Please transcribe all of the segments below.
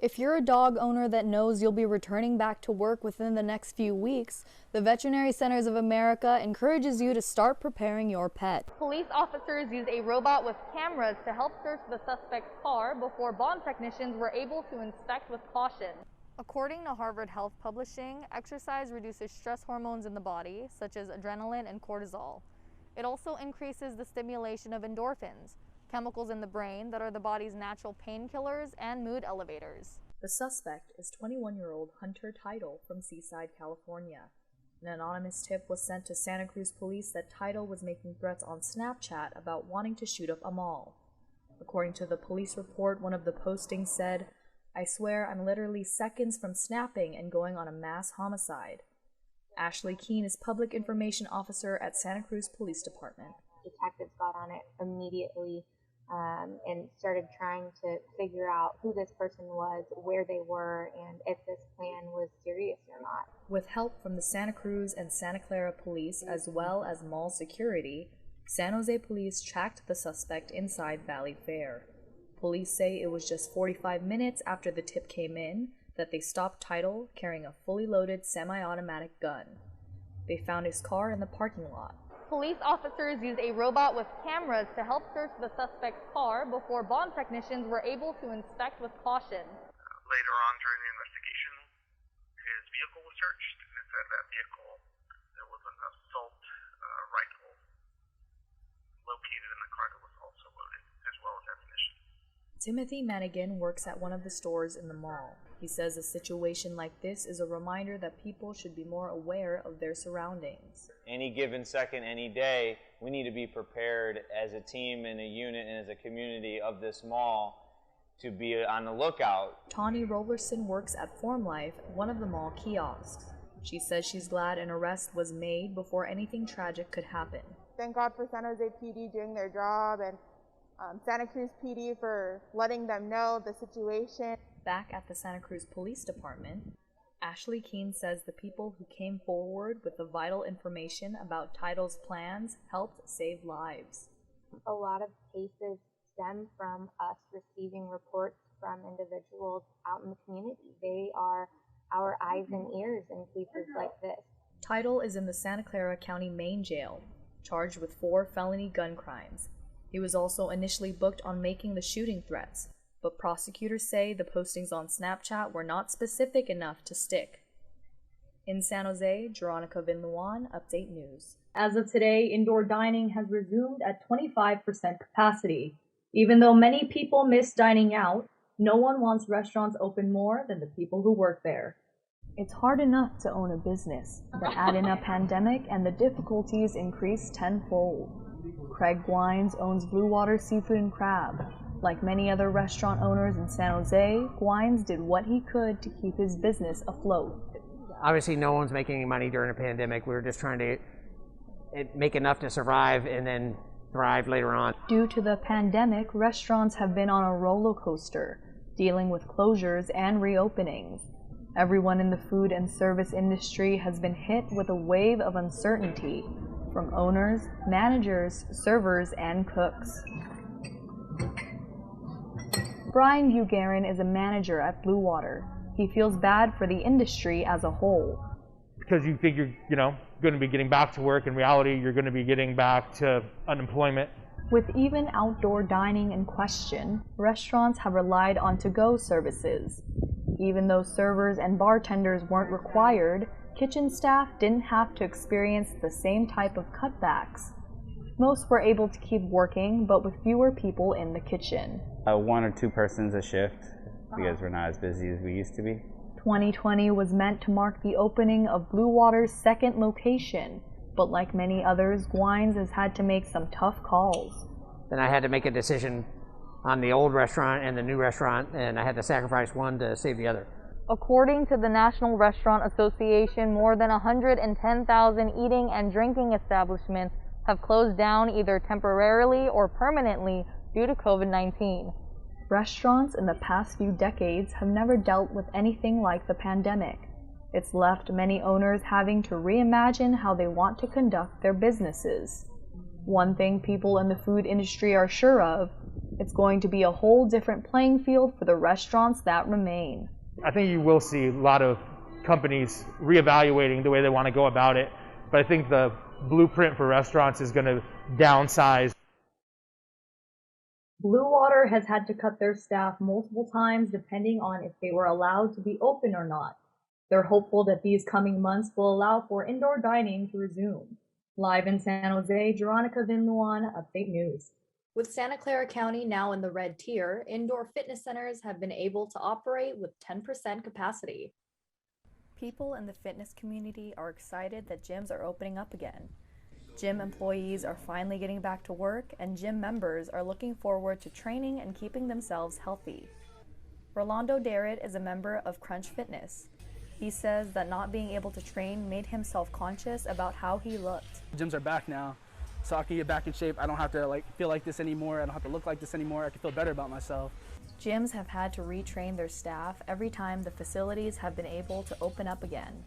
If you're a dog owner that knows you'll be returning back to work within the next few weeks, the Veterinary Centers of America encourages you to start preparing your pet. Police officers used a robot with cameras to help search the suspect's car before bond technicians were able to inspect with caution. According to Harvard Health Publishing, exercise reduces stress hormones in the body, such as adrenaline and cortisol. It also increases the stimulation of endorphins, chemicals in the brain that are the body's natural painkillers and mood elevators. The suspect is 21-year-old Hunter Title from Seaside, California. An anonymous tip was sent to Santa Cruz police that Title was making threats on Snapchat about wanting to shoot up a mall. According to the police report, one of the postings said, "I swear I'm literally seconds from snapping and going on a mass homicide." Ashley Keene is Public Information Officer at Santa Cruz Police Department. Detectives got on it immediately and started trying to figure out who this person was, where they were, and if this plan was serious or not. With help from the Santa Cruz and Santa Clara police as well as mall security, San Jose police tracked the suspect inside Valley Fair. Police say it was just 45 minutes after the tip came in that they stopped Title carrying a fully loaded semi-automatic gun. They found his car in the parking lot. Police officers used a robot with cameras to help search the suspect's car before bond technicians were able to inspect with caution. Later on during the investigation, his vehicle was searched, and inside that vehicle there was an assault rifle located in the car that was also loaded, as well as ammunition. Timothy Manigan works at one of the stores in the mall. He says a situation like this is a reminder that people should be more aware of their surroundings. Any given second, any day, we need to be prepared as a team and a unit and as a community of this mall to be on the lookout. Tawny Rollerson works at Form Life, one of the mall kiosks. She says she's glad an arrest was made before anything tragic could happen. Thank God for San Jose PD doing their job and Santa Cruz PD for letting them know the situation. Back at the Santa Cruz Police Department, Ashley Keene says the people who came forward with the vital information about Title's plans helped save lives. A lot of cases stem from us receiving reports from individuals out in the community. They are our eyes and ears in cases like this. Title is in the Santa Clara County Main Jail, charged with 4 felony gun crimes. He was also initially booked on making the shooting threats, but prosecutors say the postings on Snapchat were not specific enough to stick. In San Jose, Joronica Vinuan, Update News. As of today, indoor dining has resumed at 25% capacity. Even though many people miss dining out, no one wants restaurants open more than the people who work there. It's hard enough to own a business, but add in a pandemic and the difficulties increase tenfold. Craig Gwines owns Blue Water Seafood and Crab. Like many other restaurant owners in San Jose, Gwines did what he could to keep his business afloat. Obviously, no one's making any money during a pandemic. We were just trying to make enough to survive and then thrive later on. Due to the pandemic, restaurants have been on a roller coaster, dealing with closures and reopenings. Everyone in the food and service industry has been hit with a wave of uncertainty, from owners, managers, servers, and cooks. Brian Bugarin is a manager at Blue Water. He feels bad for the industry as a whole. Because you think you're, going to be getting back to work, in reality you're going to be getting back to unemployment. With even outdoor dining in question, restaurants have relied on to-go services. Even though servers and bartenders weren't required, kitchen staff didn't have to experience the same type of cutbacks. Most were able to keep working, but with fewer people in the kitchen. 1 or 2 persons a shift, because we're not as busy as we used to be. 2020 was meant to mark the opening of Blue Water's second location, but like many others, Gwines has had to make some tough calls. Then I had to make a decision on the old restaurant and the new restaurant, and I had to sacrifice one to save the other. According to the National Restaurant Association, more than 110,000 eating and drinking establishments have closed down either temporarily or permanently due to COVID-19. Restaurants in the past few decades have never dealt with anything like the pandemic. It's left many owners having to reimagine how they want to conduct their businesses. One thing people in the food industry are sure of, It's going to be a whole different playing field for the restaurants that remain. I think you will see a lot of companies reevaluating the way they want to go about it, but I think the blueprint for restaurants is going to downsize. Blue Water has had to cut their staff multiple times depending on if they were allowed to be open or not. They're hopeful that these coming months will allow for indoor dining to resume. Live in San Jose, Joronica Vinuan, Update News. With Santa Clara County now in the red tier, indoor fitness centers have been able to operate with 10% capacity. People in the fitness community are excited that gyms are opening up again. Gym employees are finally getting back to work, and gym members are looking forward to training and keeping themselves healthy. Rolando Darrett is a member of Crunch Fitness. He says that not being able to train made him self-conscious about how he looked. Gyms are back now, so I can get back in shape. I don't have to feel like this anymore. I don't have to look like this anymore. I can feel better about myself. Gyms have had to retrain their staff every time the facilities have been able to open up again.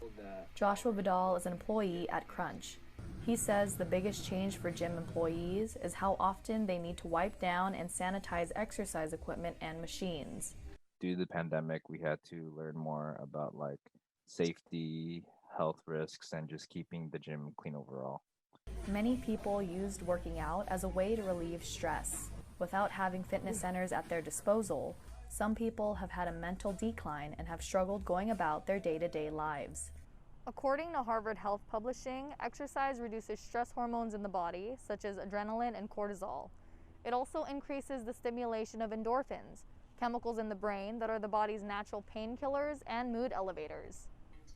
Joshua Vidal is an employee at Crunch. He says the biggest change for gym employees is how often they need to wipe down and sanitize exercise equipment and machines. Due to the pandemic, we had to learn more about safety, health risks, and just keeping the gym clean overall. Many people used working out as a way to relieve stress. Without having fitness centers at their disposal, some people have had a mental decline and have struggled going about their day-to-day lives. According to Harvard Health Publishing, exercise reduces stress hormones in the body, such as adrenaline and cortisol. It also increases the stimulation of endorphins, chemicals in the brain that are the body's natural painkillers and mood elevators.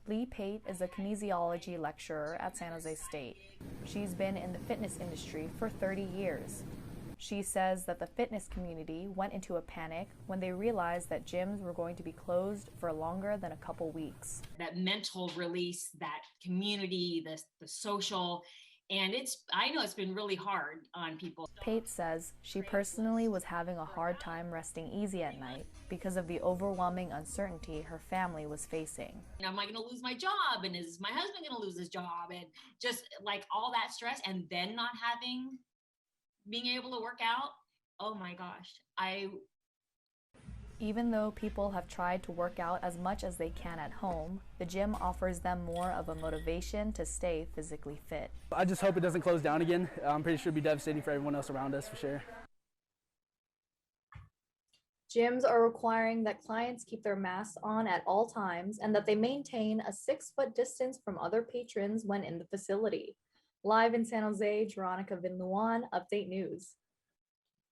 Lee Pate is a kinesiology lecturer at San Jose State. She's been in the fitness industry for 30 years. She says that the fitness community went into a panic when they realized that gyms were going to be closed for longer than a couple weeks. That mental release, that community, the social, and I know it's been really hard on people. Pate says she personally was having a hard time resting easy at night because of the overwhelming uncertainty her family was facing. Am I going to lose my job? And is my husband going to lose his job? And just all that stress, and then not being able to work out. Oh my gosh. Even though people have tried to work out as much as they can at home, the gym offers them more of a motivation to stay physically fit. I just hope it doesn't close down again. I'm pretty sure it'd be devastating for everyone else around us, for sure. Gyms are requiring that clients keep their masks on at all times and that they maintain a 6-foot distance from other patrons when in the facility. Live in San Jose, Joronica Vinuan, Update News.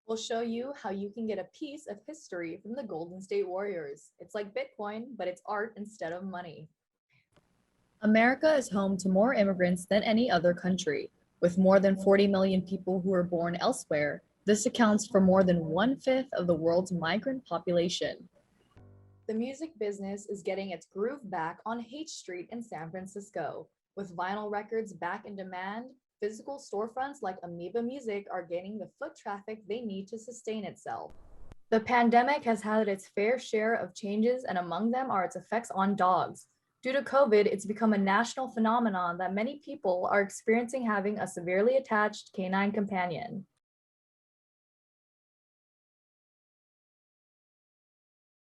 We'll show you how you can get a piece of history from the Golden State Warriors. It's like Bitcoin, but it's art instead of money. America is home to more immigrants than any other country. With more than 40 million people who were born elsewhere, this accounts for more than 1/5 of the world's migrant population. The music business is getting its groove back on H Street in San Francisco. With vinyl records back in demand, physical storefronts like Amoeba Music are gaining the foot traffic they need to sustain itself. The pandemic has had its fair share of changes, and among them are its effects on dogs. Due to COVID, it's become a national phenomenon that many people are experiencing having a severely attached canine companion.